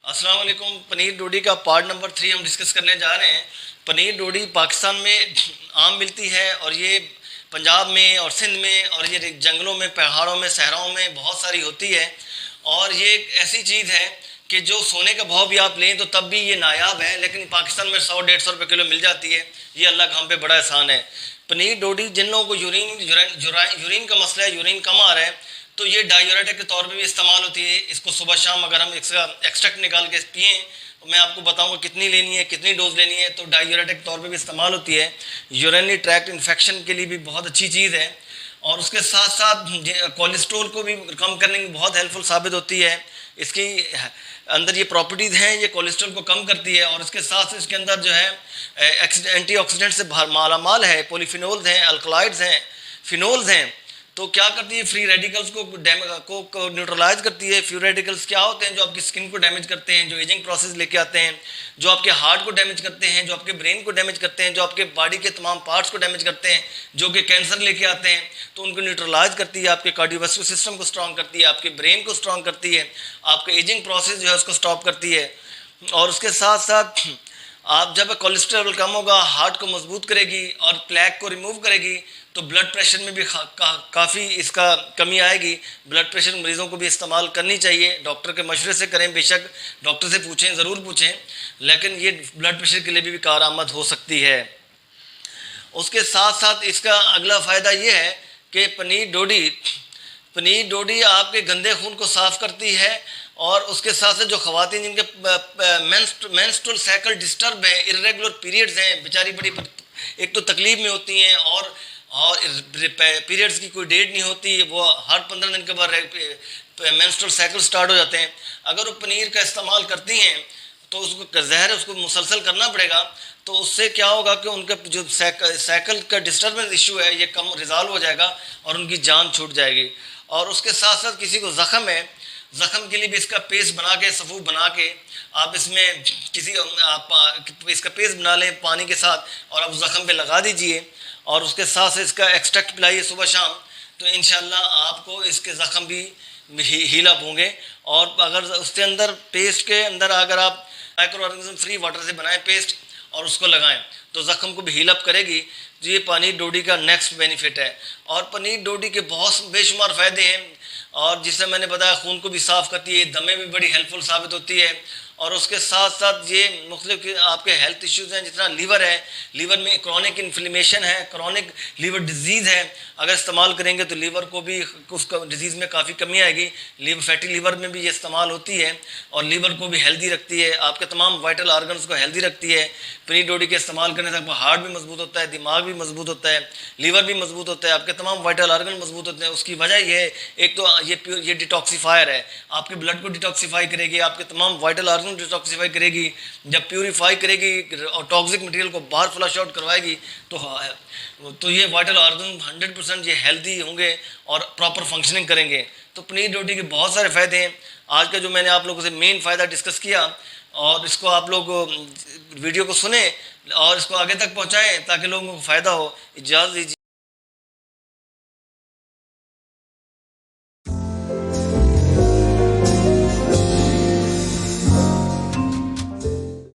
अस्सलाम वालेकुम। पनीर डोडी का पार्ट नंबर 3 हम डिस्कस करने जा रहे हैं। पनीर डोडी पाकिस्तान में आम मिलती है और ये पंजाब में और सिंध में और ये जंगलों में, पहाड़ों में, सहराओं में बहुत सारी होती है। और ये एक ऐसी चीज़ है कि जो सोने का भाव भी आप लें तो तब भी ये नायाब है, लेकिन पाकिस्तान में 100-150 रुपये किलो मिल जाती है। ये अल्लाह का हम पे बड़ा एहसान है। पनीर डोडी जिन लोगों को यूरिन का मसला है, यूरिन कम आ रहा है, तो ये डायूरेटिक के तौर पे भी इस्तेमाल होती है। इसको सुबह शाम अगर हम इसका एक्सट्रैक्ट निकाल के पिए तो मैं आपको बताऊंगा कितनी लेनी है, कितनी डोज लेनी है। तो डायूरेटिक के तौर पे भी इस्तेमाल होती है। यूरिनरी ट्रैक्ट इन्फेक्शन के लिए भी बहुत अच्छी चीज़ है और उसके साथ साथ कोलेस्ट्रोल को भी कम करने में बहुत हेल्पफुल साबित होती है। इसकी अंदर ये प्रॉपर्टीज़ हैं, ये कोलेस्ट्रॉल को कम करती है और इसके साथ इसके अंदर जो है एंटीऑक्सीडेंट से मालामाल है। पॉलीफिनोल्स हैं, अल्कलॉइड्स हैं, फिनोल्स हैं। तो क्या करती है, फ्री रेडिकल्स को न्यूट्रलाइज करती है। फ्री रेडिकल्स क्या होते हैं? जो आपकी स्किन को डैमेज करते हैं, जो एजिंग प्रोसेस लेके आते हैं, जो आपके हार्ट को डैमेज करते हैं, जो आपके ब्रेन को डैमेज करते हैं, जो आपके बॉडी के तमाम पार्ट्स को डैमेज करते हैं, जो कि कैंसर लेके आते हैं। तो उनको न्यूट्रलाइज करती है, आपके कार्डियोवास्कुलर सिस्टम को स्ट्रॉन्ग करती है, आपके ब्रेन को स्ट्रॉन्ग करती है, आपका एजिंग प्रोसेस जो है उसको स्टॉप करती है। और उसके साथ साथ आप जब कोलेस्ट्रॉल कम होगा, हार्ट को मजबूत करेगी और प्लेक को रिमूव करेगी, तो ब्लड प्रेशर में भी काफ़ी इसका कमी आएगी। ब्लड प्रेशर मरीज़ों को भी इस्तेमाल करनी चाहिए। डॉक्टर के मशवरे से करें, बेशक डॉक्टर से पूछें, ज़रूर पूछें, लेकिन ये ब्लड प्रेशर के लिए भी कारआमद हो सकती है। उसके साथ साथ इसका अगला फ़ायदा ये है कि पनीर डोडी आपके गंदे खून को साफ़ करती है। और उसके साथ साथ जो ख़वातीन जिनके मेंस्ट्रुअल साइकिल डिस्टर्ब है, इर्रेगुलर पीरियड्स हैं, बेचारी बड़ी एक तो तकलीफ़ में होती हैं और पीरियड्स की कोई डेट नहीं होती, वो हर 15 दिन के बाद मेंस्ट्रुअल साइकिल स्टार्ट हो जाते हैं। अगर वो पनीर का इस्तेमाल करती हैं तो उसको ज़हर है, उसको मुसलसल करना पड़ेगा। तो उससे क्या होगा कि उनका जो साइकिल का डिस्टर्बेंस इशू है ये कम रिजॉल्व हो जाएगा और उनकी जान छूट जाएगी। और उसके साथ साथ किसी को ज़ख़म है, ज़ख़म के लिए भी इसका पेस्ट बना के, सफ़ूफ बना के आप इसमें आप इसका पेस्ट बना लें पानी के साथ और आप ज़ख़म पे लगा दीजिए और उसके साथ से इसका एक्सट्रैक्ट पिलाइए सुबह शाम। तो इंशाल्लाह आपको इसके ज़ख़म भी हील अप होंगे। और अगर उसके अंदर पेस्ट के अंदर अगर आप माइक्रो ऑर्गेनिज्म फ्री वाटर से बनाएं पेस्ट और उसको लगाएं तो ज़ख़म को भी हील अप करेगी। तो ये पनीर डोडी का नेक्स्ट बेनिफिट है। और पनीर डोडी के बहुत बेशुमार फ़ायदे हैं और जिससे मैंने बताया खून को भी साफ़ करती है, दमे में भी बड़ी हेल्पफुल साबित होती है। और उसके साथ साथ ये मुख्तलिफ आपके हेल्थ इश्यूज़ हैं, जितना लीवर है, लीवर में क्रॉनिक इन्फ्लेमेशन है, क्रॉनिक लीवर डिजीज़ है, अगर इस्तेमाल करेंगे तो लीवर को भी उसका डिजीज़ में काफ़ी कमी आएगी। लीवर फैटी लीवर में भी ये इस्तेमाल होती है और लीवर को भी हेल्दी रखती है, आपके तमाम वाइटल आर्गन्स को हेल्दी रखती है। पनीर डोडी के इस्तेमाल करने से आपका हार्ट भी मजबूत होता है, दिमाग भी मजबूत होता है, लीवर भी मजबूत होता है, आपके तमाम वाइटल आर्गन मजबूत होते हैं। उसकी वजह ये है, एक तो ये डिटॉक्सीफायर है, आपके ब्लड को डिटॉक्सीफाई करेगी, आपके तमाम वाइटल आर्गन डिटॉक्सीफाई करेगी। जब प्यूरीफाई करेगी और टॉक्सिक मटेरियल को बाहर फ्लश आउट करवाएगी तो ये वाइटल आर्गन 100% ये हेल्दी होंगे और प्रॉपर फंक्शनिंग करेंगे। तो पनीर डोडी के बहुत सारे फ़ायदे हैं। आज का जो मैंने आप लोगों से मेन फ़ायदा डिस्कस किया और इसको आप लोग वीडियो को सुने और इसको आगे तक पहुँचाएँ ताकि लोगों को फ़ायदा हो। इजाज़त दीजिए।